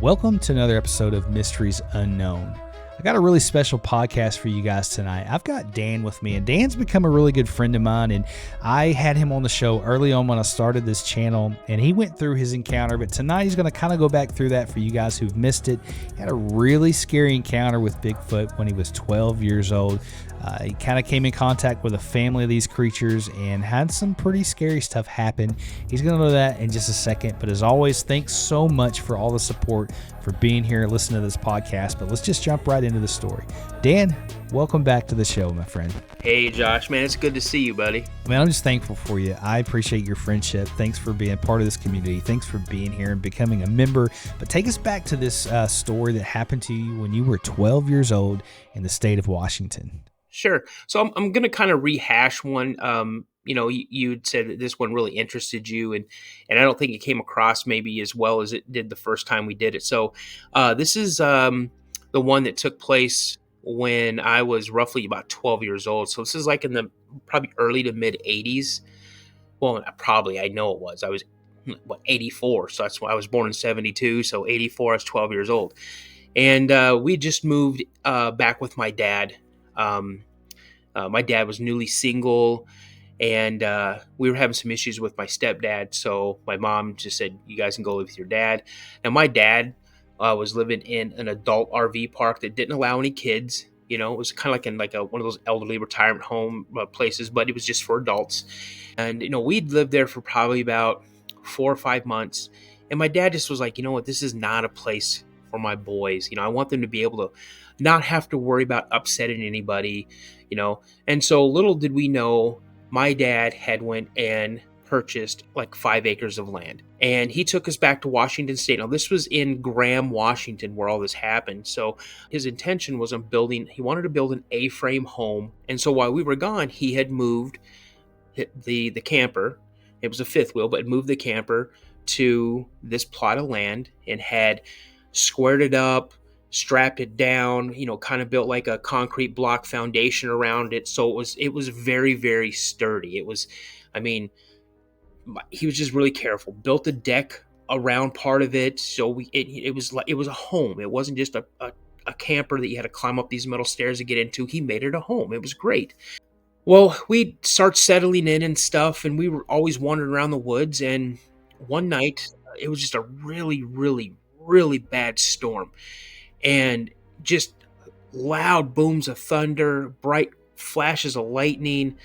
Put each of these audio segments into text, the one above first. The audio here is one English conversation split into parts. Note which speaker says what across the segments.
Speaker 1: Welcome to another episode of Mysteries Unknown. I got a really special podcast for you guys tonight. I've got Dan with me, and Dan's become a really good friend of mine, and I had him on the show early on when I started this channel, and he went through his encounter, but tonight he's going to kind of go back through that for you guys who've missed it. He had a really scary encounter with Bigfoot when he was 12 years old. He kind of came in contact with a family of these creatures and had some pretty scary stuff happen. He's going to know that in just a second, but as always, thanks so much for all the support, for being here and listening to this podcast. But let's just jump right into the story. Dan, welcome back to the show, my friend.
Speaker 2: Hey, Josh, man, it's good to see you, buddy.
Speaker 1: Man, I'm just thankful for you. I appreciate your friendship. Thanks for being part of this community. Thanks for being here and becoming a member. But take us back to this story that happened to you when you were 12 years old in the state of Washington.
Speaker 2: Sure. So I'm going to kind of rehash one. You'd said that this one really interested you, and I don't think it came across maybe as well as it did the first time we did it. So this is the one that took place when I was roughly about 12 years old. So this is like in the probably early to mid 80s. Well, I know it was. I was 84. So that's why I was born in 72. So 84, I was 12 years old. And we just moved back with my dad. My dad was newly single, and we were having some issues with my stepdad. So my mom just said, "You guys can go live with your dad." Now my dad was living in an adult RV park that didn't allow any kids. You know, it was kind of like in one of those elderly retirement home places, but it was just for adults. And we'd lived there for probably about 4 or 5 months. And my dad just was like, "You know what? This is not a place for my boys. I want them to be able to not have to worry about upsetting anybody, And so little did we know, my dad had went and purchased like 5 acres of land, and he took us back to Washington State. Now this was in Graham, Washington, where all this happened. So his intention was he wanted to build an A-frame home. And so while we were gone, he had moved the camper. It was a fifth wheel, but moved the camper to this plot of land and had squared it up, strapped it down, kind of built like a concrete block foundation around it. So it was very, very sturdy. He was just really careful. Built a deck around part of it. So it was a home. It wasn't just a camper that you had to climb up these metal stairs to get into. He made it a home. It was great. Well, we'd start settling in and stuff, and we were always wandering around the woods. And one night, it was just a really, really, really bad storm, and just loud booms of thunder, bright flashes of lightning.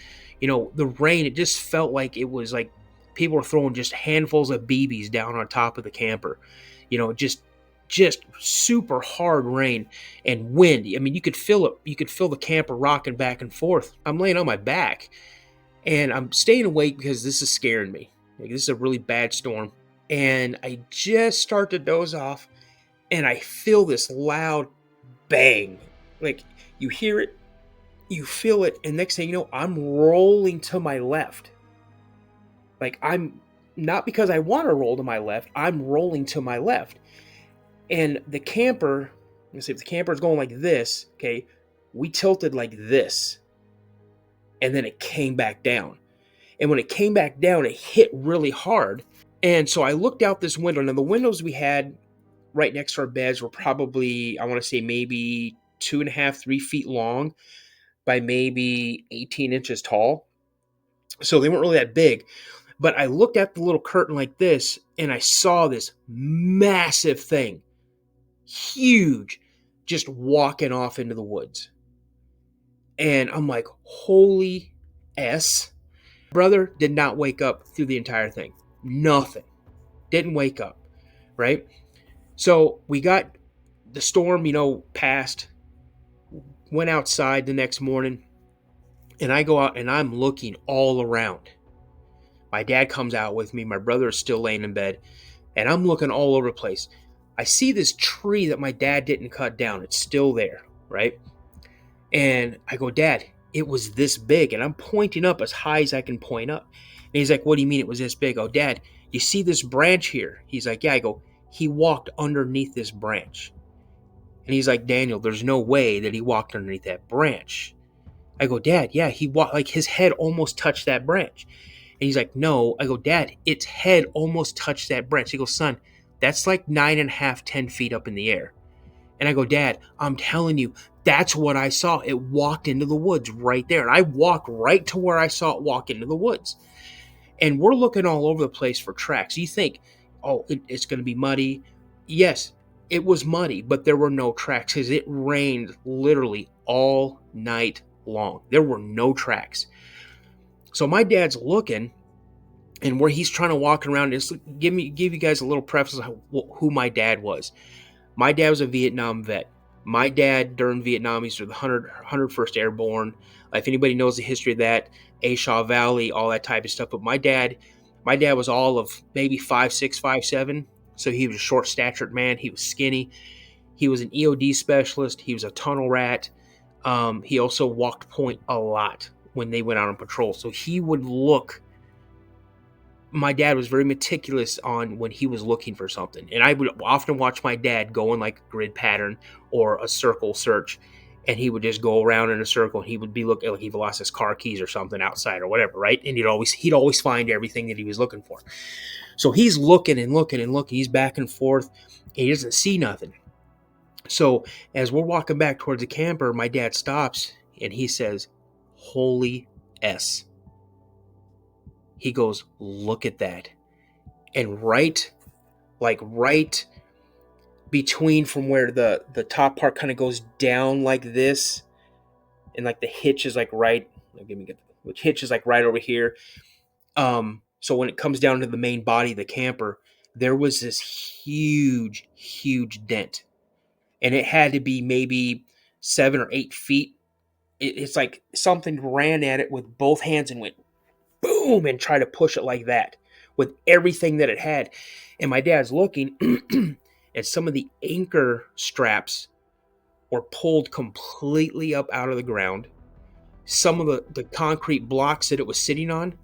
Speaker 2: The rain, it just felt like it was like people were throwing just handfuls of BBs down on top of the camper. Just super hard rain and wind. I mean, you could feel it. You could feel the camper rocking back and forth. I'm laying on my back, and I'm staying awake because this is scaring me. This is a really bad storm. And I just start to doze off, and I feel this loud bang. Like, you hear it, you feel it, and next thing you know, I'm rolling to my left. Like, I'm not because I want to roll to my left, I'm rolling to my left. And the camper, let's see, if the camper is going like this, okay, we tilted like this. And then it came back down. And when it came back down, it hit really hard. And so I looked out this window. Now, the windows we had right next to our beds were probably, I want to say maybe 2.5, 3 feet long by maybe 18 inches tall. So they weren't really that big. But I looked at the little curtain like this, and I saw this massive thing, huge, just walking off into the woods. And I'm like, holy S. Brother did not wake up through the entire thing. Nothing. Didn't wake up, right? So we got the storm, passed, went outside the next morning, and I go out and I'm looking all around. My dad comes out with me. My brother is still laying in bed, and I'm looking all over the place. I see this tree that my dad didn't cut down. It's still there, right? And I go, "Dad, it was this big." And I'm pointing up as high as I can point up. And he's like, "What do you mean it was this big?" "Oh, Dad, you see this branch here?" He's like, "Yeah." I go, "He walked underneath this branch." And he's like, "Daniel, there's no way that he walked underneath that branch." I go, "Dad, yeah, he walked, like his head almost touched that branch." And he's like, "No." I go, "Dad, its head almost touched that branch." He goes, "Son, That's like 9.5, 10 feet up in the air. And I go, Dad, I'm telling you, that's what I saw. It walked into the woods right there. And I walked right to where I saw it walk into the woods. And we're looking all over the place for tracks. You think, oh, it's going to be muddy. Yes, it was muddy, but there were no tracks because it rained literally all night long. There were no tracks. So my dad's looking, and where he's trying to walk around, just give you guys a little preface of who my dad was. My dad was a Vietnam vet. My dad, during Vietnam, he's the 101st Airborne. If anybody knows the history of that, A Shaw Valley, all that type of stuff. But my dad was all of maybe 5'6", 5'7". So he was a short-statured man. He was skinny. He was an EOD specialist. He was a tunnel rat. He also walked point a lot when they went out on patrol. So he would look. My dad was very meticulous on when he was looking for something. And I would often watch my dad go in like a grid pattern or a circle search. And he would just go around in a circle, and he would be looking like he lost his car keys or something outside or whatever, right? And he'd always find everything that he was looking for. So he's looking and looking and looking. He's back and forth, and he doesn't see nothing. So as we're walking back towards the camper, my dad stops and he says, "Holy S." He goes, "Look at that." And right between from where the top part kind of goes down like this, and like the hitch is like right, which hitch is like right over here. So when it comes down to the main body of the camper, there was this huge, huge dent. And it had to be maybe 7 or 8 feet. It's like something ran at it with both hands and went boom and tried to push it like that with everything that it had. And my dad's looking, and some of the anchor straps were pulled completely up out of the ground. Some of the concrete blocks that it was sitting on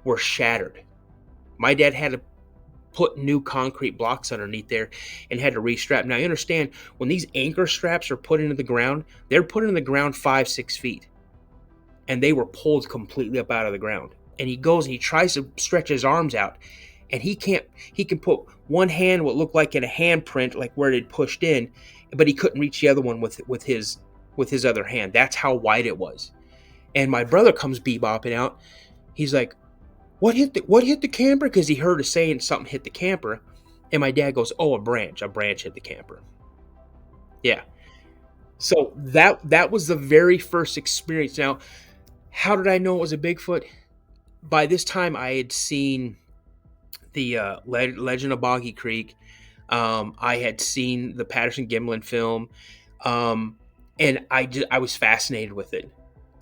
Speaker 2: were shattered. My dad had to put new concrete blocks underneath there and had to restrap. Now, I understand when these anchor straps are put into the ground, they're put in the ground 5-6 feet. And they were pulled completely up out of the ground. And he goes and he tries to stretch his arms out, and he can put one hand, what looked like in a handprint, like where it had pushed in, but he couldn't reach the other one with his other hand. That's how wide it was. And my brother comes bebopping out. He's like, what hit the camper? Because he heard us saying something hit the camper. And my dad goes, "Oh, a branch hit the camper." Yeah. So that was the very first experience. Now, how did I know it was a Bigfoot? By this time, I had seen the Legend of Boggy Creek. I had seen the Patterson-Gimlin film, and I was fascinated with it.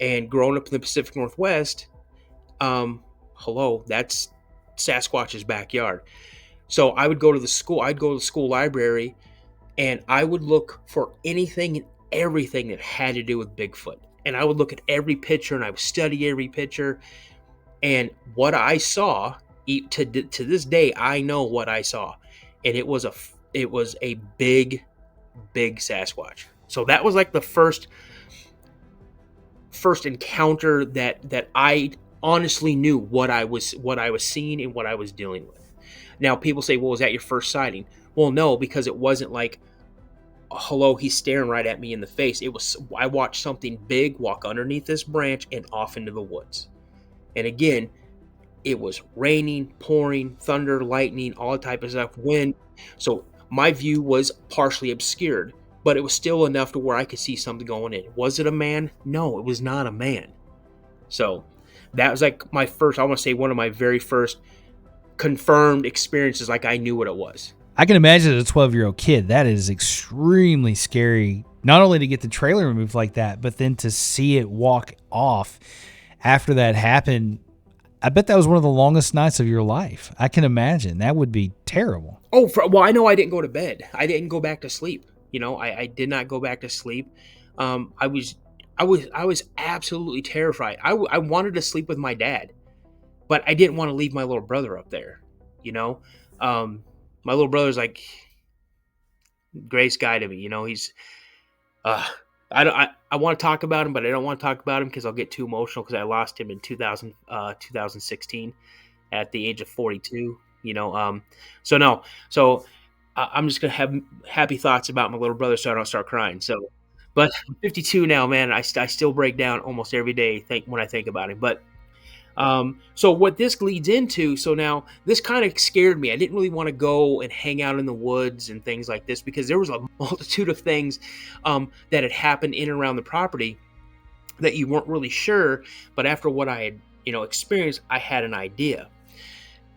Speaker 2: And growing up in the Pacific Northwest, that's Sasquatch's backyard. So I would go to the school. I'd go to the school library, and I would look for anything and everything that had to do with Bigfoot. And I would look at every picture, and I would study every picture. And what I saw, to this day, I know what I saw, and it was a big, big Sasquatch. So that was like the first encounter that I honestly knew what I was seeing and what I was dealing with. Now, people say, "Well, was that your first sighting?" Well, no, because it wasn't like, "Hello, he's staring right at me in the face." It was, I watched something big walk underneath this branch and off into the woods. And again, it was raining, pouring, thunder, lightning, all type of stuff, wind. So my view was partially obscured, but it was still enough to where I could see something going in. Was it a man? No, it was not a man. So that was like my first, I want to say one of my very first confirmed experiences, like I knew what it was.
Speaker 1: I can imagine as a 12-year-old kid, that is extremely scary, not only to get the trailer removed like that, but then to see it walk off after that happened. I bet that was one of the longest nights of your life. I can imagine. That would be terrible.
Speaker 2: Oh, well, I know I didn't go to bed. I didn't go back to sleep. I did not go back to sleep. I was absolutely terrified. I wanted to sleep with my dad, but I didn't want to leave my little brother up there. My little brother's like Grace guy to me. He's I want to talk about him, but I don't want to talk about him because I'll get too emotional, because I lost him in 2016 at the age of 42. So I'm just gonna have happy thoughts about my little brother so I don't start crying. So, but I'm 52 now, man. I still break down almost every day when I think about it. But so what this leads into, so now this kind of scared me. I didn't really want to go and hang out in the woods and things like this because there was a multitude of things that had happened in and around the property that you weren't really sure. But after what I had, experienced, I had an idea.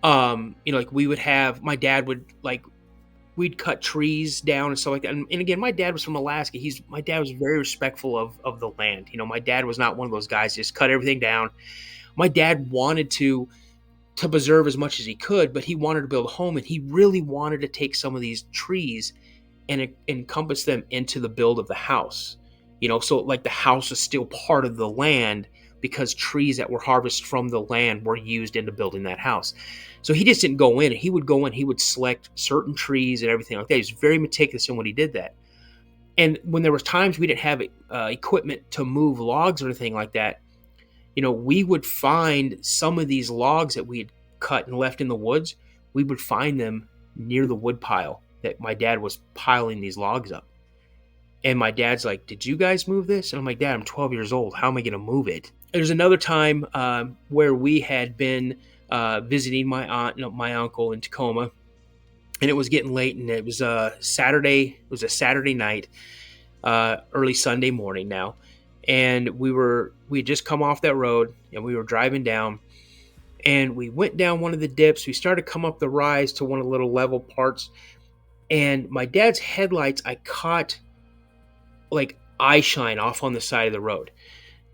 Speaker 2: Like we would have, my dad would like, we'd cut trees down and stuff like that. And again, my dad was from Alaska. My dad was very respectful of the land. My dad was not one of those guys just cut everything down. My dad wanted to preserve as much as he could, but he wanted to build a home, and he really wanted to take some of these trees and encompass them into the build of the house. So like the house is still part of the land because trees that were harvested from the land were used into building that house. So he just didn't go in. He would go in, he would select certain trees and everything like that. He was very meticulous in what he did that. And when there was times we didn't have equipment to move logs or anything like that, we would find some of these logs that we had cut and left in the woods. We would find them near the wood pile that my dad was piling these logs up. And my dad's like, "Did you guys move this?" And I'm like, "Dad, I'm 12 years old. How am I going to move it?" There's another time where we had been visiting my aunt, my uncle in Tacoma, and it was getting late, and it was Saturday. It was a Saturday night, early Sunday morning now, and we had just come off that road, and we were driving down, and we went down one of the dips. We started to come up the rise to one of the little level parts, and my dad's headlights, I caught like eye shine off on the side of the road.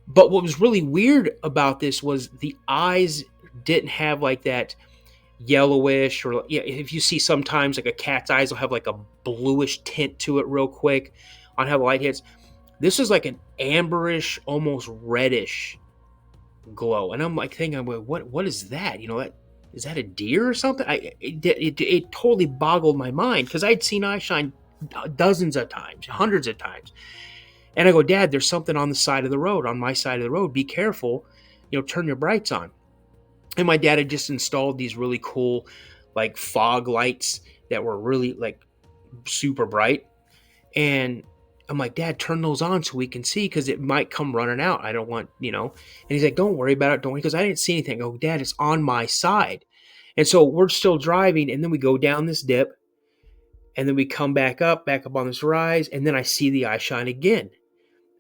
Speaker 2: But what was really weird about this was the eyes didn't have like that yellowish, or if you see sometimes like a cat's eyes will have like a bluish tint to it real quick on how the light hits. This is like an amberish, almost reddish glow. And I'm like thinking, what is that? Is that a deer or something? It totally boggled my mind because I'd seen eye shine dozens of times, hundreds of times. And I go, "Dad, there's something on the side of the road, on my side of the road. Be careful, turn your brights on." And my dad had just installed these really cool, like fog lights that were really like super bright. And I'm like, "Dad, turn those on so we can see because it might come running out. I don't want, And he's like, "Don't worry about it. Don't worry," because I didn't see anything. I go, "Dad, it's on my side." And so we're still driving, and then we go down this dip, and then we come back up on this rise, and then I see the eye shine again.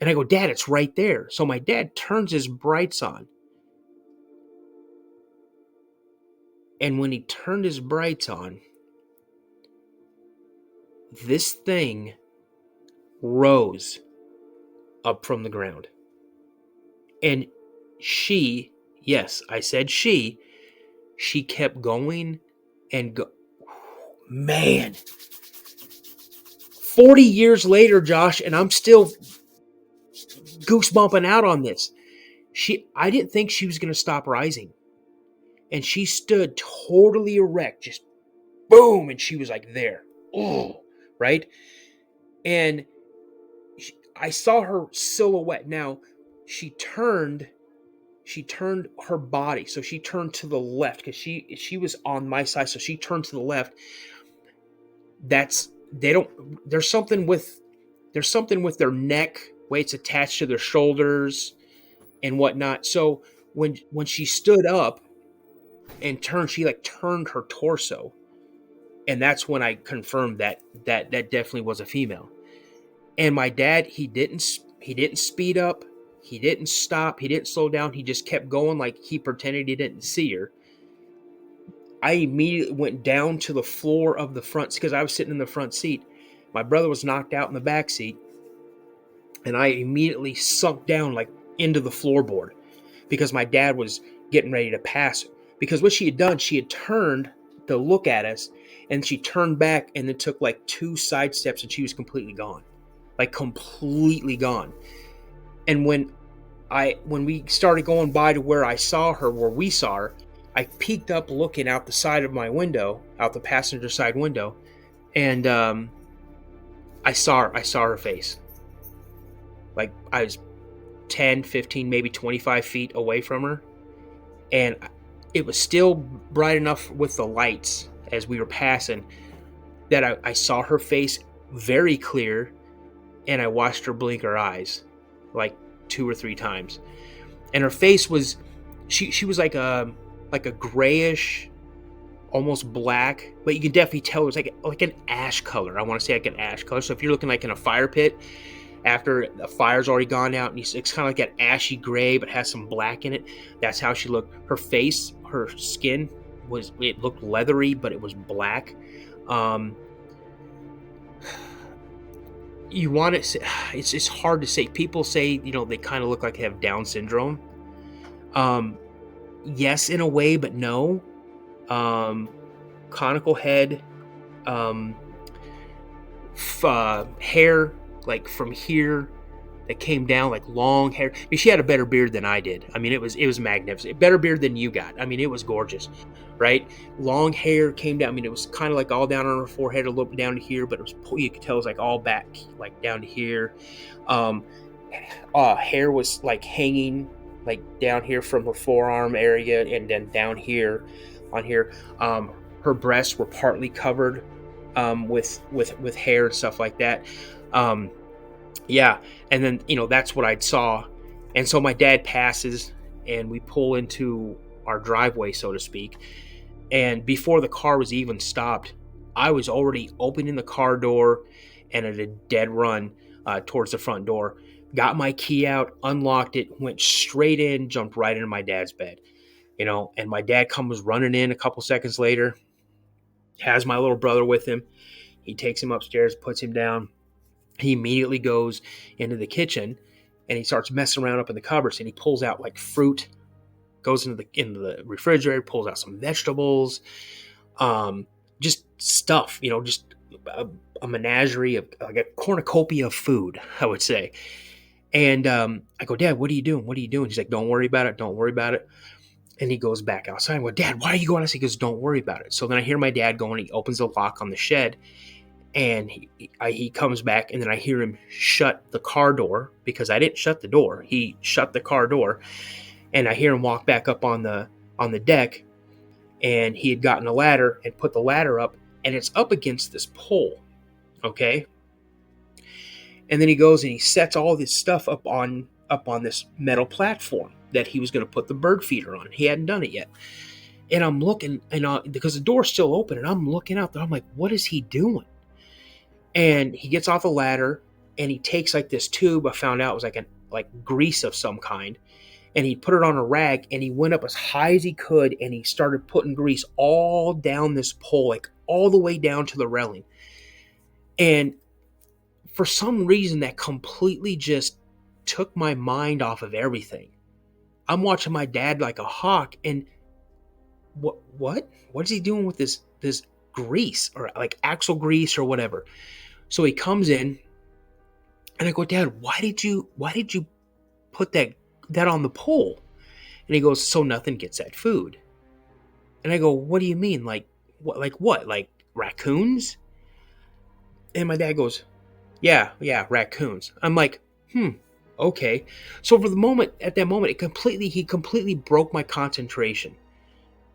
Speaker 2: And I go, "Dad, it's right there." So my dad turns his brights on. And when he turned his brights on, this thing rose up from the ground. And she, yes, I said she kept going and go. Man, 40 years later, Josh, and I'm still goosebumping out on this. I didn't think she was going to stop rising. And she stood totally erect, just boom, and she was like there. Oh, right? And I saw her silhouette. Now, she turned her body. So she turned to the left because she was on my side. So she turned to the left. There's something with their neck, way it's attached to their shoulders and whatnot. So when she stood up and turned, she like turned her torso. And that's when I confirmed that definitely was a female. And my dad, he didn't speed up, he didn't stop, he didn't slow down, he just kept going like he pretended he didn't see her. I immediately went down to the floor of the front because I was sitting in the front seat. My brother was knocked out in the back seat, and I immediately sunk down like into the floorboard because my dad was getting ready to pass her. Because what she had done, she had turned to look at us, and she turned back and then took like 2 side steps, and she was completely gone. Like completely gone. And when we started going by to where we saw her, I peeked up looking out the side of my window, out the passenger side window, and I saw her face. Like I was 10, 15, maybe 25 feet away from her, and it was still bright enough with the lights as we were passing that I saw her face very clear, and I watched her blink her eyes like 2 or 3 times. And her face was, she was like a grayish, almost black, but you can definitely tell it was like an ash color. I want to say like an ash color. So if you're looking like in a fire pit after the fire's already gone out, and it's kind of like that ashy gray, but has some black in it. That's how she looked. Her face, her skin it looked leathery, but it was black. Um, you want it? It's hard to say. People say they kind of look like they have Down syndrome. Yes, in a way, but no. Conical head, um, hair like from here that came down, like long hair. I mean, she had a better beard than I did. I mean, it was magnificent. Better beard than you got. I mean, it was gorgeous, right? Long hair came down. I mean, it was kind of like all down on her forehead, a little bit down to here, but you could tell it was like all back, like down to here. Um, Hair was like hanging like down here from her forearm area, and then down here on here. Her breasts were partly covered with hair and stuff like that. Yeah, and then that's what I saw. And so my dad passes, and we pull into our driveway, so to speak. And before the car was even stopped, I was already opening the car door and at a dead run towards the front door. Got my key out, unlocked it, went straight in, jumped right into my dad's bed. And my dad comes running in a couple seconds later, has my little brother with him. He takes him upstairs, puts him down. He immediately goes into the kitchen, and he starts messing around up in the cupboards, and he pulls out like fruit, goes into the refrigerator, pulls out some vegetables, just stuff, just a menagerie of like a cornucopia of food, I would say. And I go, Dad, what are you doing? What are you doing? He's like, don't worry about it. Don't worry about it. And he goes back outside. I go, Dad, why are you going outside? He goes, don't worry about it. So then I hear my dad going, he opens the lock on the shed, and he comes back, and then I hear him shut the car door, because I didn't shut the door. He shut the car door, and I hear him walk back up on the deck, and he had gotten a ladder and put the ladder up, and it's up against this pole, okay? And then he goes and he sets all this stuff up on this metal platform that he was going to put the bird feeder on. He hadn't done it yet. And I'm looking, and because the door's still open, and I'm looking out there, I'm like, what is he doing? And he gets off the ladder, and he takes like this tube. I found out it was like grease of some kind, and he put it on a rag, and he went up as high as he could, and he started putting grease all down this pole, like all the way down to the railing. And for some reason, that completely just took my mind off of everything. I'm watching my dad like a hawk, and what is he doing with this grease, or like axle grease or whatever? So he comes in, and I go, Dad, why did you put that on the pole? And he goes, so nothing gets that food. And I go, what do you mean? Like what? Like raccoons? And my dad goes, yeah, raccoons. I'm like, okay. So at that moment, he completely broke my concentration.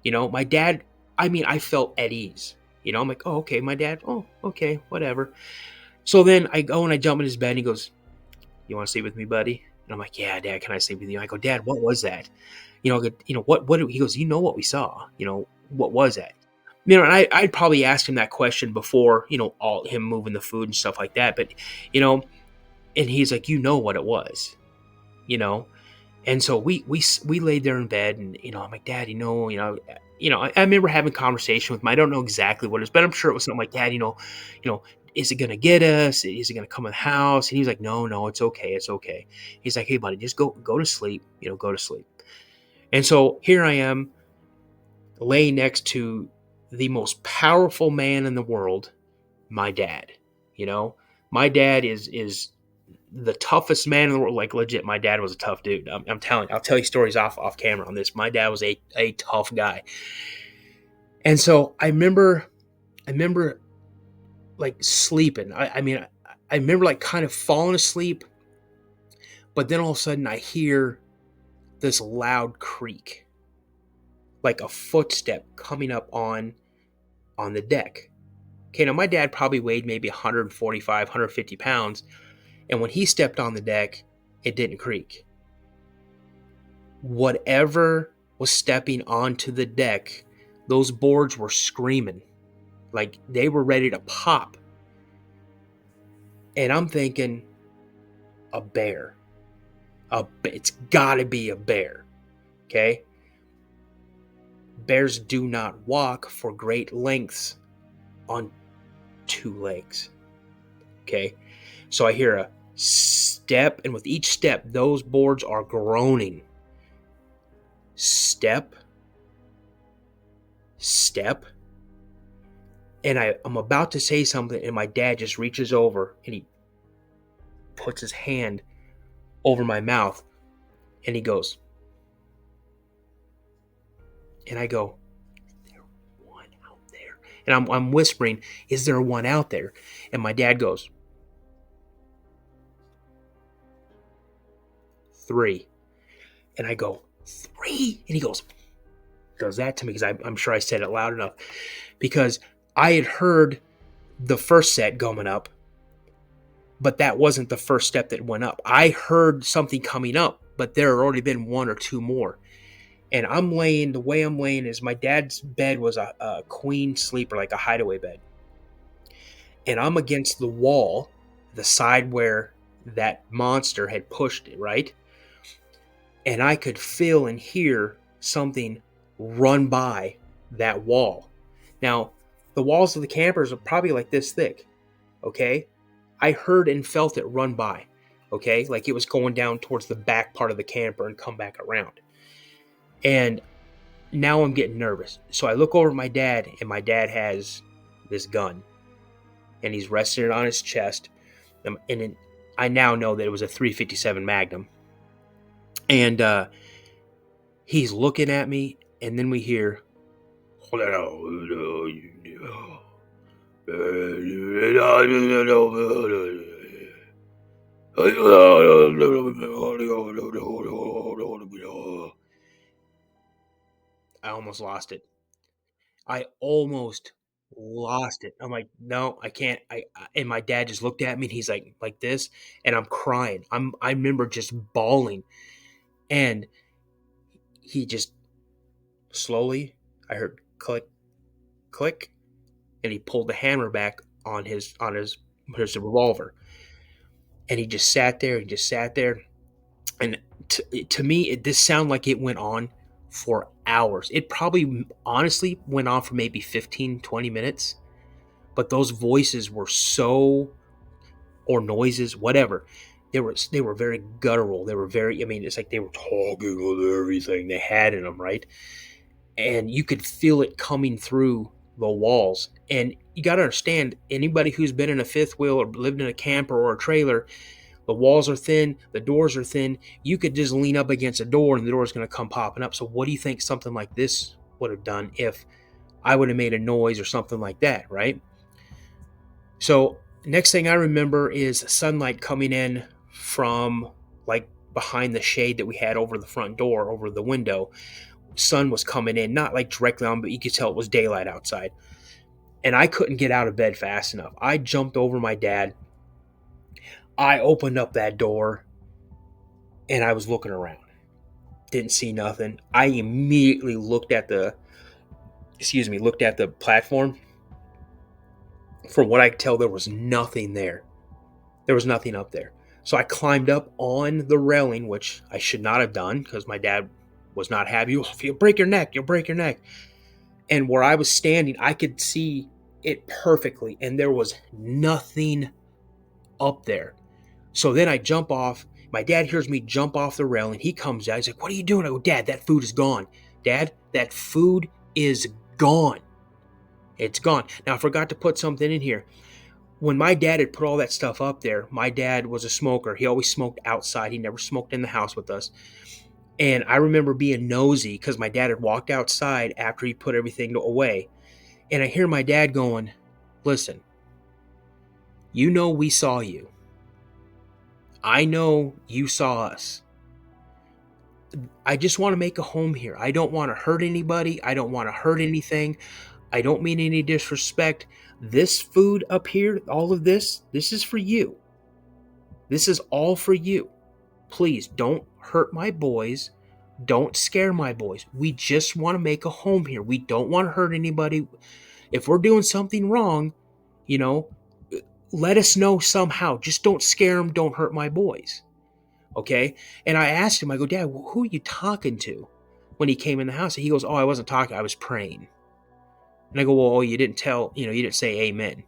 Speaker 2: My dad, I mean, I felt at ease. I'm like, oh, okay, my dad, oh, okay, whatever. So then I go and I jump in his bed, and he goes, you want to sleep with me, buddy? And I'm like, yeah, Dad, can I sleep with you? I go, Dad, what was that? What, he goes, he goes, what we saw, what was that? And I'd probably asked him that question before, all him moving the food and stuff like that. But, and he's like, what it was, And so we laid there in bed, and, I'm like, Dad, I remember having a conversation with him. I don't know exactly what it was, but I'm sure it was something like, Dad, is it going to get us? Is it going to come in the house? And he's like, no, it's okay. It's okay. He's like, hey, buddy, just go to sleep, go to sleep. And so here I am laying next to the most powerful man in the world, my dad. My dad is the toughest man in the world. Like, legit, my dad was a tough dude. I'm telling you, I'll tell you stories off camera on this. My dad was a tough guy. And so I remember like sleeping. I mean, I remember like kind of falling asleep, but then all of a sudden I hear this loud creak, like a footstep coming up on the deck. Okay, now my dad probably weighed maybe 145, 150 pounds, and when he stepped on the deck, it didn't creak. Whatever was stepping onto the deck, those boards were screaming like they were ready to pop. And I'm thinking, a bear. It's got to be a bear. Okay? Bears do not walk for great lengths on two legs. Okay? So I hear a step, and with each step, those boards are groaning. Step. Step. And I'm about to say something, and my dad just reaches over and he puts his hand over my mouth and he goes, and I go, is there one out there? And I'm whispering, is there one out there? And my dad goes, 3. And I go, 3? And he does that to me because I'm sure I said it loud enough, because I had heard the first set going up, but that wasn't the first step that went up. I heard something coming up, but there had already been 1 or 2 more. And the way I'm laying is my dad's bed was a queen sleeper, like a hideaway bed. And I'm against the wall, the side where that monster had pushed it, right? And I could feel and hear something run by that wall. Now, the walls of the campers are probably like this thick, okay? I heard and felt it run by, okay? Like it was going down towards the back part of the camper and come back around. And now I'm getting nervous. So I look over at my dad, and my dad has this gun, and he's resting it on his chest. And I now know that it was a 357 Magnum. And he's looking at me, and then we hear, I almost lost it. I almost lost it. I'm like, no, I can't. And my dad just looked at me, and he's like this, and I'm crying. I remember just bawling, and he just slowly, I heard click, click, and he pulled the hammer back on his revolver, and he just sat there and just sat there, and to me, this sounded like it went on for hours. It probably honestly went on for maybe 15, 20 minutes. But those voices were so, or noises, whatever, they were very guttural. They were very, I mean, it's like they were talking with everything they had in them, right? And you could feel it coming through the walls. And you got to understand, anybody who's been in a fifth wheel or lived in a camper or a trailer, the walls are thin, the doors are thin. You could just lean up against a door and the door is going to come popping up. So what do you think something like this would have done if I would have made a noise or something like that, right? So next thing I remember is sunlight coming in from like behind the shade that we had over the front door, over the window. Sun was coming in, not like directly on, but you could tell it was daylight outside. And I couldn't get out of bed fast enough. I jumped over my dad. I opened up that door and I was looking around. Didn't see nothing. I immediately looked at the platform. From what I could tell, there was nothing there. There was nothing up there. So I climbed up on the railing, which I should not have done because my dad was not happy. If you'll break your neck, you'll break your neck. And where I was standing, I could see it perfectly, and there was nothing up there. So then I jump off. My dad hears me jump off the railing. He comes out. He's like, "What are you doing?" I go, "Dad, that food is gone. Dad, that food is gone. It's gone." Now, I forgot to put something in here. When my dad had put all that stuff up there, my dad was a smoker. He always smoked outside. He never smoked in the house with us. And I remember being nosy because my dad had walked outside after he put everything away. And I hear my dad going, "Listen, you know we saw you. I know you saw us. I just want to make a home here. I don't want to hurt anybody. I don't want to hurt anything. I don't mean any disrespect. This food up here, all of this is for you. This is all for you. Please don't hurt my boys. Don't scare my boys. We just want to make a home here. We don't want to hurt anybody. If we're doing something wrong, you know, let us know somehow. Just don't scare them. Don't hurt my boys. Okay. And I asked him, I go, Dad, who are you talking to when he came in the house? And he goes, Oh, I wasn't talking. I was praying. And I go, Well, oh, you didn't you didn't say amen.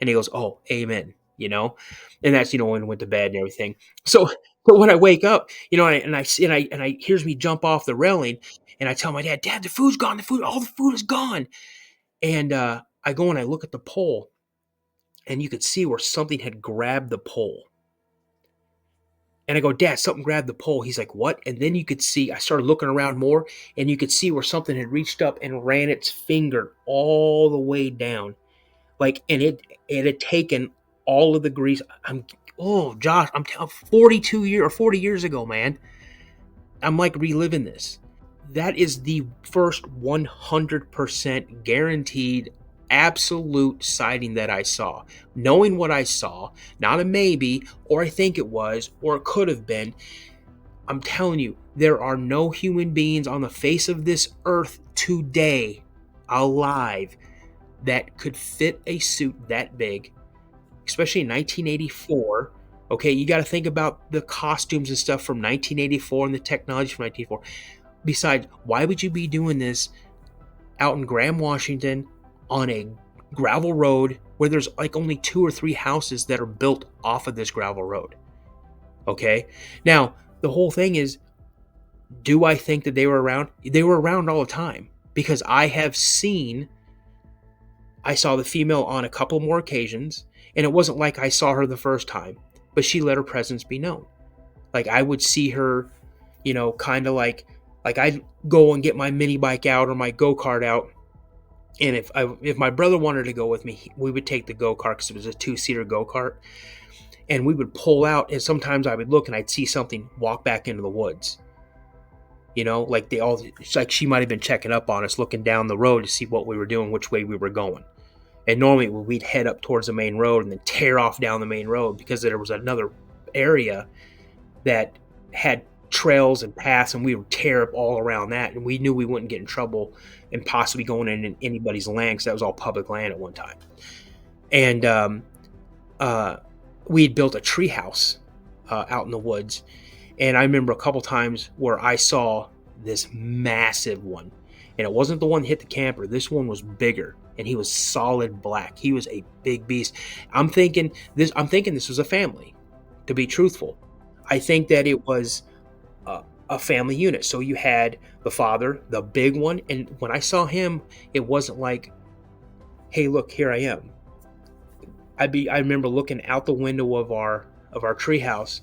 Speaker 2: And he goes, Oh, amen. And that's, when he went to bed and everything. So, but when I wake up, and I hears me jump off the railing, and I tell my dad, Dad, the food's gone. All the food is gone. And I go and I look at the pole, and you could see where something had grabbed the pole. And I go, Dad, something grabbed the pole. He's like, what? And then you could see, I started looking around more, and you could see where something had reached up and ran its finger all the way down. And it had taken all of the grease. Josh, I'm 42 years or 40 years ago, man. I'm like reliving this. That is the first 100% guaranteed absolute sighting that I saw. Knowing what I saw, not a maybe, or I think it was, or it could have been. I'm telling you, there are no human beings on the face of this earth today alive that could fit a suit that big, especially in 1984. Okay, you got to think about the costumes and stuff from 1984 and the technology from 1984. Besides, why would you be doing this out in Graham, Washington, on a gravel road where there's like only 2 or 3 houses that are built off of this gravel road? Okay, now the whole thing is, do I think that they were around? They were around all the time, because I saw the female on a couple more occasions, and it wasn't like I saw her the first time, but she let her presence be known. Like, I would see her, kind of like I'd go and get my mini bike out or my go-kart out, and if my brother wanted to go with me, we would take the go-kart, because it was a 2-seater go-kart, and we would pull out, and sometimes I would look and I'd see something walk back into the woods. It's like she might have been checking up on us, looking down the road to see what we were doing, which way we were going. And normally we'd head up towards the main road and then tear off down the main road, because there was another area that had trails and paths, and we would tear up all around that. And we knew we wouldn't get in trouble and possibly going in anybody's land, because that was all public land at one time. And we had built a tree house out in the woods. And I remember a couple times where I saw this massive one. And it wasn't the one that hit the camper. This one was bigger, and he was solid black. He was a big beast. I'm thinking this was a family, to be truthful. I think that it was a family unit. So you had the father, the big one, and when I saw him, it wasn't like, hey, look, here I am. I remember looking out the window of our treehouse,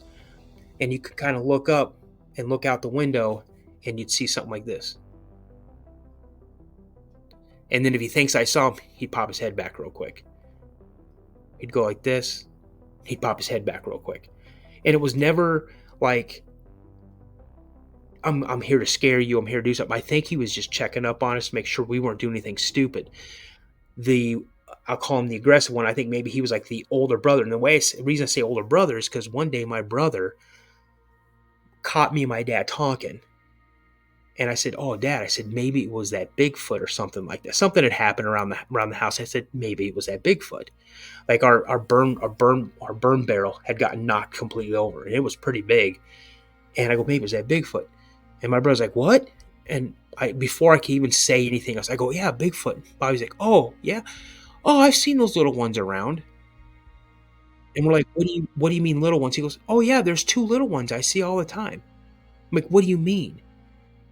Speaker 2: and you could kind of look up and look out the window, and you'd see something like this. And then if he thinks I saw him, he'd pop his head back real quick. He'd go like this. He'd pop his head back real quick. And it was never like, I'm here to scare you. I'm here to do something. I think he was just checking up on us to make sure we weren't doing anything stupid. I'll call him the aggressive one. I think maybe he was like the older brother. And the reason I say older brother is because one day my brother caught me and my dad talking. And I said, "Oh, Dad," I said, "maybe it was that Bigfoot or something like that. Something had happened around the house." I said, "Maybe it was that Bigfoot." Like our burn barrel had gotten knocked completely over, and it was pretty big. And I go, "Maybe it was that Bigfoot." And my brother's like, "What?" And before I could even say anything else, I go, "Yeah, Bigfoot." Bobby's like, "Oh, yeah. Oh, I've seen those little ones around." And we're like, "What do you mean little ones?" He goes, "Oh yeah, there's 2 little ones I see all the time." I'm like, "What do you mean?"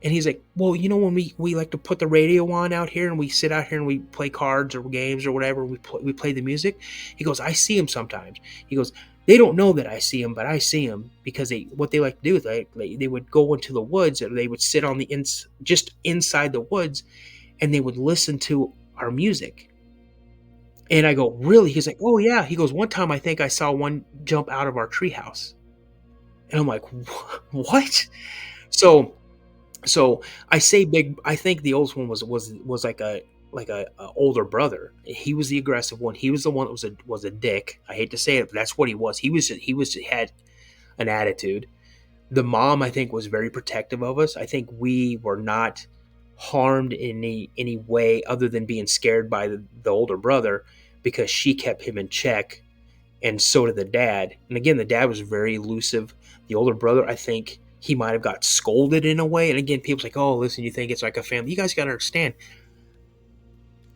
Speaker 2: And he's like, "Well, when we like to put the radio on out here, and we sit out here and we play cards or games or whatever, we play the music." He goes, "I see them sometimes." He goes, "They don't know that I see them, but I see them, because what they like to do is they would go into the woods, and they would sit on just inside the woods, and they would listen to our music." And I go, "Really?" He's like, "Oh yeah." He goes, "One time I think I saw one jump out of our treehouse." And I'm like, "What?" So I say big. I think the oldest one was like a older brother. He was the aggressive one. He was the one that was a dick. I hate to say it, but that's what he was. He had an attitude. The mom, I think, was very protective of us. I think we were not harmed in any way other than being scared by the older brother, because she kept him in check, and so did the dad. And again, the dad was very elusive. The older brother, I think he might have got scolded in a way. And again, people's like, oh, listen, you think it's like a family. You guys got to understand,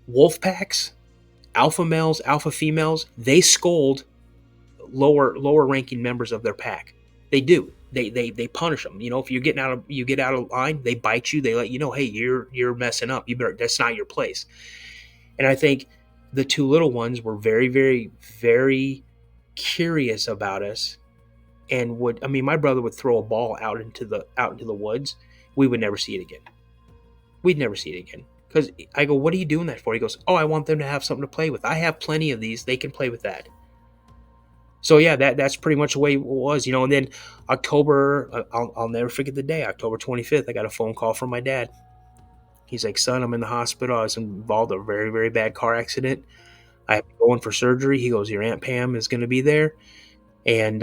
Speaker 2: wolf packs, alpha males, alpha females, they scold lower ranking members of their pack. They do. They punish them. You know, if you get out of line, they bite you. They let you know, hey, you're messing up. You better. That's not your place. And I think the two little ones were very, very, very curious about us, and would. I mean, my brother would throw a ball out into the woods. We would never see it again. We'd never see it again. Because I go, what are you doing that for? He goes, oh, I want them to have something to play with. I have plenty of these. They can play with that. So yeah, that's pretty much the way it was, you know. And then October, I'll never forget the day, October 25th. I got a phone call from my dad. He's like, "Son, I'm in the hospital. I was involved in a very, very bad car accident. I have to go in for surgery." He goes, "Your Aunt Pam is going to be there, and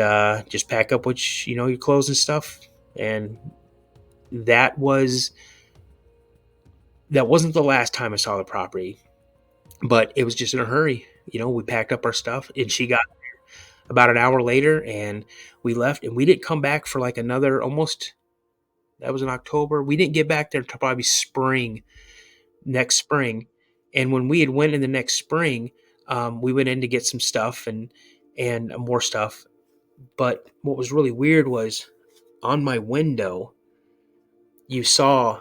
Speaker 2: just pack up your clothes and stuff." And that was that wasn't the last time I saw the property, but it was just in a hurry. You know, we packed up our stuff, and she got about an hour later, and we left, and we didn't come back for like another almost. That was in October. We didn't get back there until probably next spring. And when we had went in the next spring, we went in to get some stuff and more stuff. But what was really weird was on my window, you saw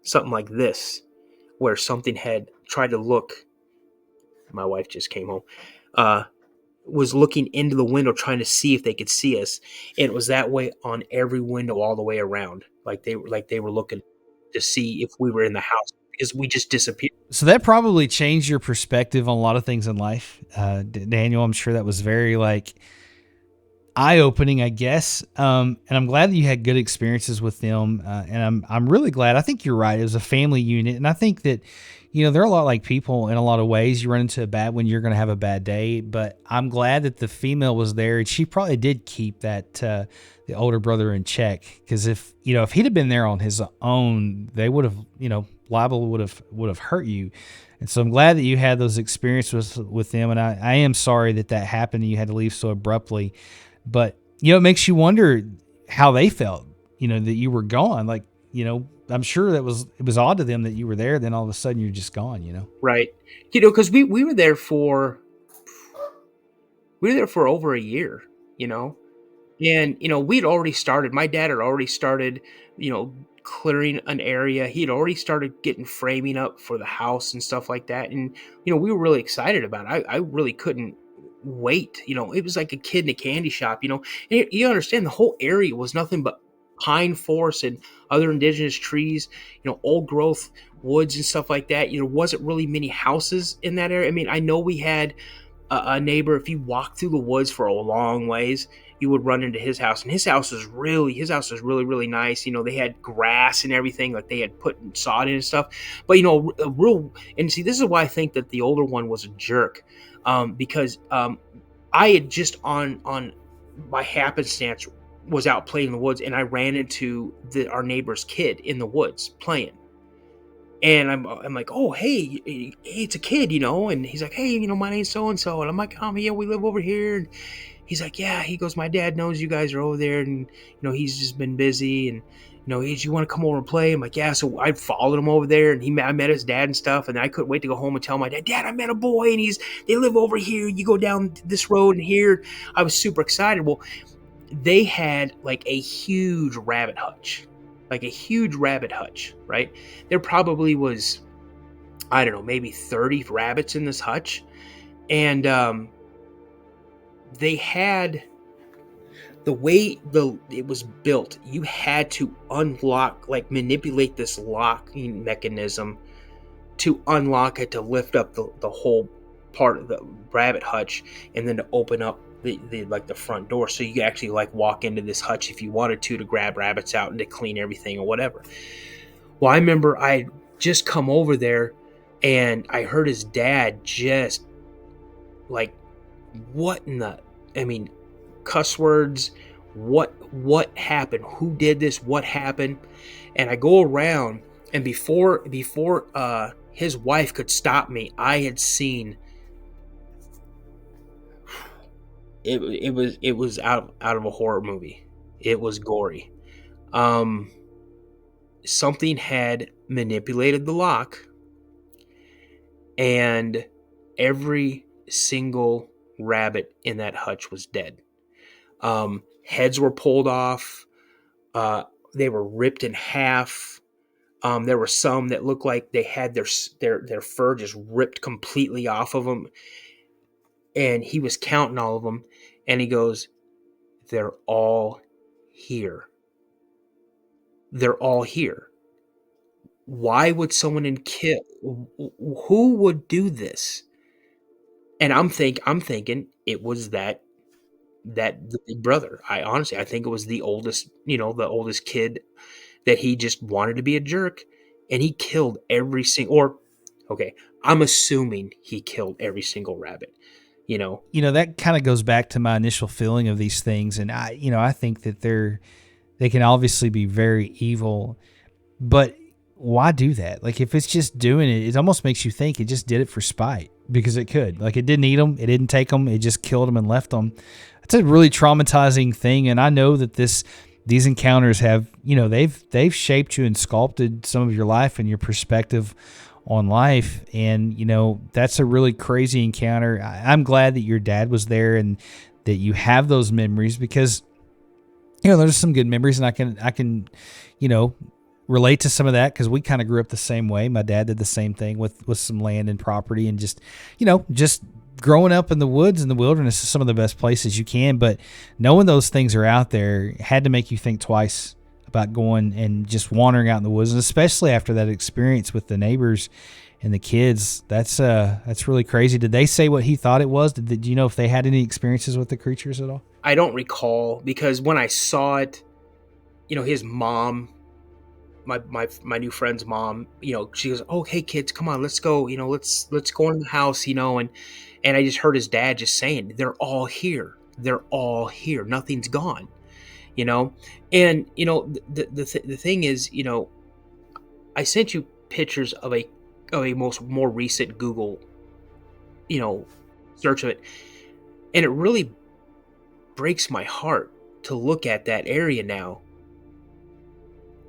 Speaker 2: something like this, where something had tried to look. My wife just came home. Was looking into the window trying to see if they could see us, and it was that way on every window all the way around, like they were looking to see if we were in the house, because we just disappeared.
Speaker 1: So that probably changed your perspective on a lot of things in life, Daniel. I'm sure that was very like eye-opening, I guess. And I'm glad that you had good experiences with them. And I'm really glad. I think you're right. It was a family unit, and I think that they're a lot like people in a lot of ways. You run into a bad one, you're going to have a bad day. But I'm glad that the female was there, and she probably did keep that the older brother in check. Because if he'd have been there on his own, they would have liable would have hurt you. And so I'm glad that you had those experiences with them. And I am sorry that happened and you had to leave so abruptly. But, it makes you wonder how they felt, that you were gone. Like, I'm sure it was odd to them that you were there. Then all of a sudden you're just gone,
Speaker 2: Right. Because we were there for over a year, you know. And, we'd already started, my dad had already started, clearing an area. He'd already started getting framing up for the house and stuff like that. And, we were really excited about it. I really couldn't wait. It was like a kid in a candy shop, And you understand the whole area was nothing but pine forest and other indigenous trees, old growth woods and stuff like that. There wasn't really many houses in that area. I mean, I know we had a neighbor. If you walk through the woods for a long ways, you would run into his house, and his house was really, really nice. They had grass and everything, like they had put sod in and stuff. But a real, and see, this is why I think that the older one was a jerk, because I had just on by happenstance was out playing in the woods, and I ran into our neighbor's kid in the woods playing. And I'm like, oh, hey, it's a kid, and he's like, hey, my name's so-and-so. And I'm like, yeah, we live over here. And he's like, yeah, he goes, my dad knows you guys are over there. And, he's just been busy. And, you want to come over and play? I'm like, yeah. So I followed him over there, and I met his dad and stuff. And I couldn't wait to go home and tell my dad, I met a boy, and they live over here. You go down this road and here. I was super excited. Well, they had like a huge rabbit hutch. Right? There probably was, I don't know, maybe 30 rabbits in this hutch. And they had, the way it was built, you had to unlock, like manipulate this locking mechanism to unlock it, to lift up the whole part of the rabbit hutch, and then to open up the front door, so you could actually like walk into this hutch if you wanted to grab rabbits out and to clean everything or whatever. Well, I remember I just come over there, and I heard his dad just like, what in the, I mean, cuss words. What happened? Who did this? What happened? And I go around, and before his wife could stop me, I had seen it. It was out of a horror movie. It was gory. Um, Something had manipulated the lock, and every single rabbit in that hutch was dead. Heads were pulled off. Uh, they were ripped in half. There were some that looked like they had their fur just ripped completely off of them. And he was counting all of them, and he goes, "They're all here. They're all here. Why would someone in kill? Who would do this?" And I'm thinking it was that the big brother. I think it was the oldest, the oldest kid, that he just wanted to be a jerk, and he killed every single, or okay, I'm assuming he killed every single rabbit, you know.
Speaker 1: That kind of goes back to my initial feeling of these things. And I think that they can obviously be very evil, but why do that? Like, if it's just doing it, it almost makes you think it just did it for spite, because it could. Like, it didn't eat them, it didn't take them, it just killed them and left them. It's a really traumatizing thing, and I know that these encounters have, they've shaped you and sculpted some of your life and your perspective on life. And that's a really crazy encounter. I'm glad that your dad was there and that you have those memories, because there's some good memories, and I can relate to some of that, because we kind of grew up the same way. My dad did the same thing with some land and property, and just growing up in the woods and the wilderness is some of the best places you can. But knowing those things are out there had to make you think twice about going and just wandering out in the woods, and especially after that experience with the neighbors and the kids. That's really crazy. Did they say what he thought it was? Did you know if they had any experiences with the creatures at all?
Speaker 2: I don't recall, because when I saw it, his mom, my new friend's mom, she goes, "Oh, hey kids, come on, let's go, let's go in the house," and I just heard his dad just saying, "They're all here. They're all here. Nothing's gone." you know and the thing is, I sent you pictures of a more recent Google you know search of it, and it really breaks my heart to look at that area now.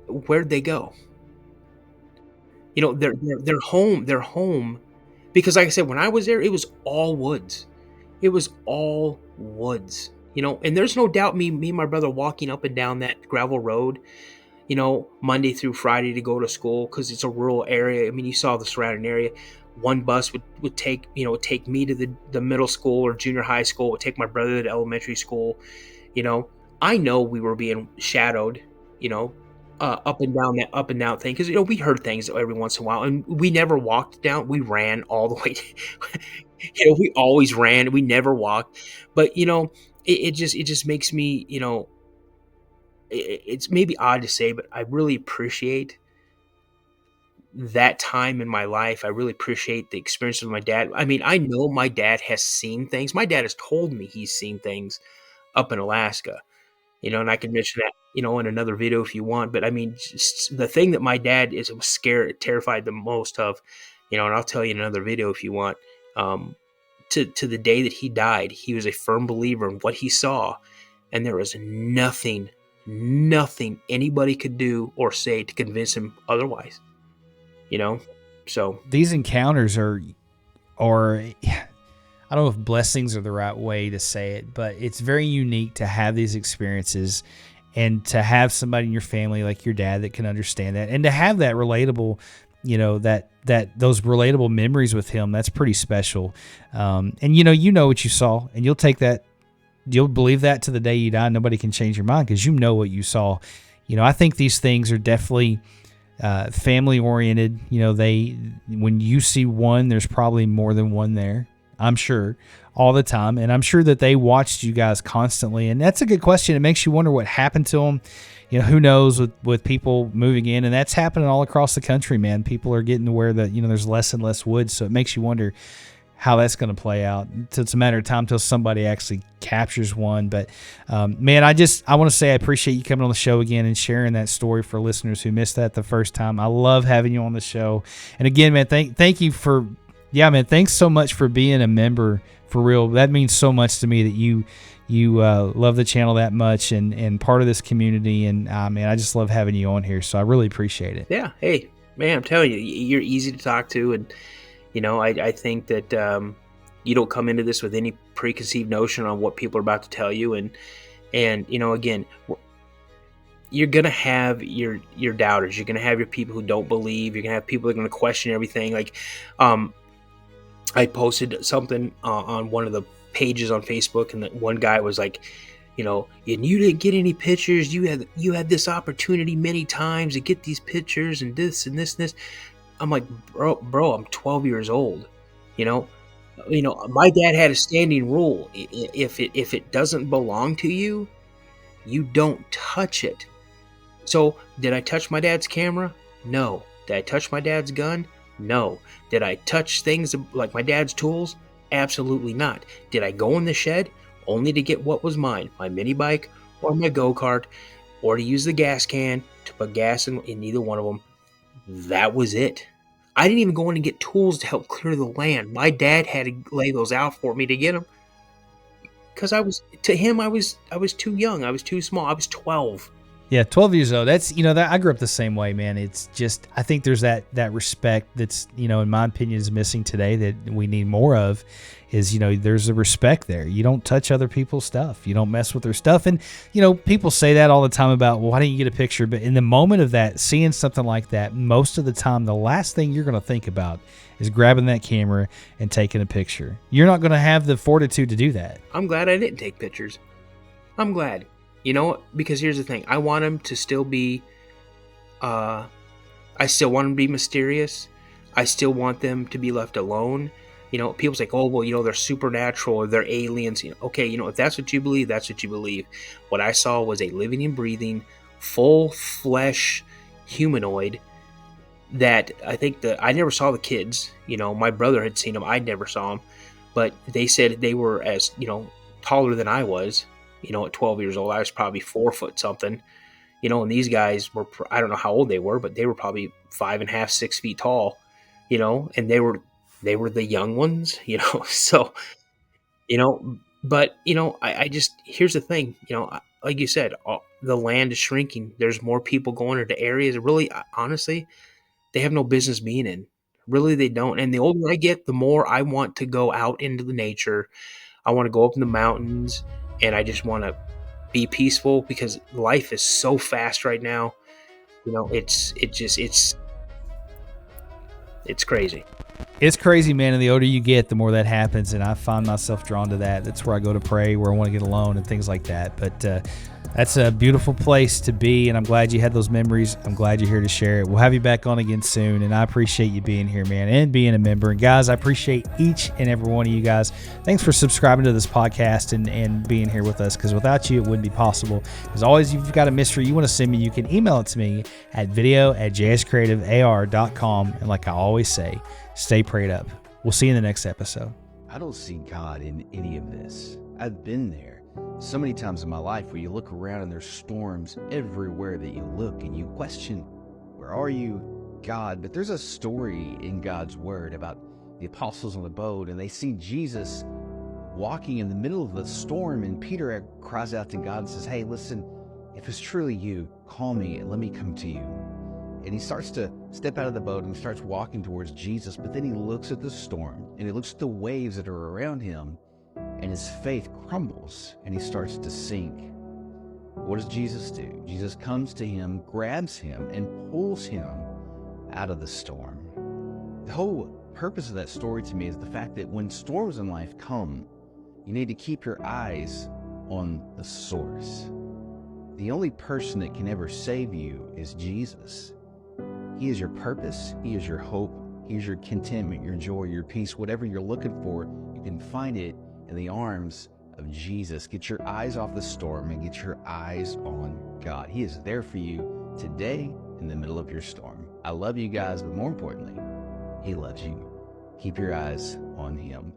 Speaker 2: Where'd they go? They're home. They're home, because like I said, when I was there, it was all woods. It was all woods. And there's no doubt, me and my brother walking up and down that gravel road, Monday through Friday to go to school, because it's a rural area. I mean, you saw the surrounding area. One bus would take, take me to the middle school or junior high school, would take my brother to elementary school. I know we were being shadowed, up and down thing, because we heard things every once in a while, and we never walked down. We ran all the way. We always ran. We never walked. But it just makes me, it's maybe odd to say, but I really appreciate that time in my life. I really appreciate the experience with my dad. I mean, I know my dad has seen things. My dad has told me he's seen things up in Alaska, and I can mention that, in another video if you want. But I mean, just the thing that my dad is scared, terrified the most of, and I'll tell you in another video if you want. To the day that he died, he was a firm believer in what he saw, and there was nothing anybody could do or say to convince him otherwise. So
Speaker 1: These encounters or I don't know if blessings are the right way to say it, but it's very unique to have these experiences and to have somebody in your family like your dad that can understand that, and to have that relatable, that those relatable memories with him. That's pretty special. And you know what you saw, and you'll believe that to the day you die. Nobody can change your mind, because you know what you saw. I think these things are definitely family oriented. When you see one, there's probably more than one there, I'm sure. all the time, and I'm sure that they watched you guys constantly. And that's a good question. It makes you wonder what happened to them. Who knows with people moving in, and that's happening all across the country, man. People are getting to where there's less and less woods, so it makes you wonder how that's going to play out. It's a matter of time till somebody actually captures one. But man, I want to say I appreciate you coming on the show again and sharing that story for listeners who missed that the first time. I love having you on the show. And again, man, thank you for, man, thanks so much for being a member, for real. That means so much to me that you love the channel that much and part of this community. And man, I just love having you on here. So I really appreciate it.
Speaker 2: Yeah. Hey, man, I'm telling you, you're easy to talk to. And, I think that you don't come into this with any preconceived notion on what people are about to tell you. And again, you're going to have your doubters. You're going to have your people who don't believe. You're going to have people that are going to question everything. Like, I posted something on one of the pages on Facebook, and one guy was like, and you didn't get any pictures. You had this opportunity many times to get these pictures and this and this and this. I'm like, bro, I'm 12 years old. My dad had a standing rule. If it doesn't belong to you, you don't touch it. So did I touch my dad's camera? No. Did I touch my dad's gun? No. Did I touch things like my dad's tools? Absolutely not. Did I go in the shed only to get what was mine, my mini bike or my go-kart, or to use the gas can to put gas in either one of them? That was it. I didn't even go in and get tools to help clear the land. My dad had to lay those out for me to get them. Because I was too young. I was too small. I was 12.
Speaker 1: Yeah, 12 years old. That's, that I grew up the same way, man. It's just, I think there's that respect that's, in my opinion, is missing today that we need more of. Is, there's a respect there. You don't touch other people's stuff. You don't mess with their stuff. And, people say that all the time about, well, why didn't you get a picture? But in the moment of that, seeing something like that, most of the time, the last thing you're going to think about is grabbing that camera and taking a picture. You're not going to have the fortitude to do that.
Speaker 2: I'm glad I didn't take pictures. I'm glad. Because here's the thing. I want them to still be, I still want them to be mysterious. I still want them to be left alone. People say, oh, well, they're supernatural or they're aliens. Okay, if that's what you believe, that's what you believe. What I saw was a living and breathing, full flesh humanoid that I think I never saw the kids. My brother had seen them. I never saw them. But they said they were as, taller than I was. At 12 years old, I was probably 4 foot something, and these guys were, I don't know how old they were, but they were probably 5.5, 6 feet tall, and they were the young ones, so, but, I just, here's the thing, like you said, the land is shrinking. There's more people going into areas really, honestly, they have no business being in. Really, they don't. And the older I get, the more I want to go out into the nature. I want to go up in the mountains, and I just want to be peaceful because life is so fast right now. It's crazy.
Speaker 1: It's crazy, man. And the older you get, the more that happens. And I find myself drawn to that. That's where I go to pray, where I want to get alone and things like that. But that's a beautiful place to be. And I'm glad you had those memories. I'm glad you're here to share it. We'll have you back on again soon. And I appreciate you being here, man, and being a member. And guys, I appreciate each and every one of you guys. Thanks for subscribing to this podcast and being here with us, because without you, it wouldn't be possible. As always, if you've got a mystery you want to send me, you can email it to me at video@jscreativear.com. And like I always say, stay prayed up. We'll see you in the next episode.
Speaker 3: I don't see God in any of this. I've been there so many times in my life where you look around and there's storms everywhere that you look and you question, where are you, God? But there's a story in God's word about the apostles on the boat, and they see Jesus walking in the middle of the storm, and Peter cries out to God and says, hey, listen, if it's truly you, call me and let me come to you. And he starts to step out of the boat and starts walking towards Jesus, but then he looks at the storm and he looks at the waves that are around him, and his faith crumbles and he starts to sink. What does Jesus do? Jesus comes to him, grabs him, and pulls him out of the storm. The whole purpose of that story to me is the fact that when storms in life come, you need to keep your eyes on the source. The only person that can ever save you is Jesus. He is your purpose. He is your hope. He is your contentment, your joy, your peace. Whatever you're looking for, you can find it in the arms of Jesus. Get your eyes off the storm and get your eyes on God. He is there for you today in the middle of your storm. I love you guys, but more importantly, He loves you. Keep your eyes on Him.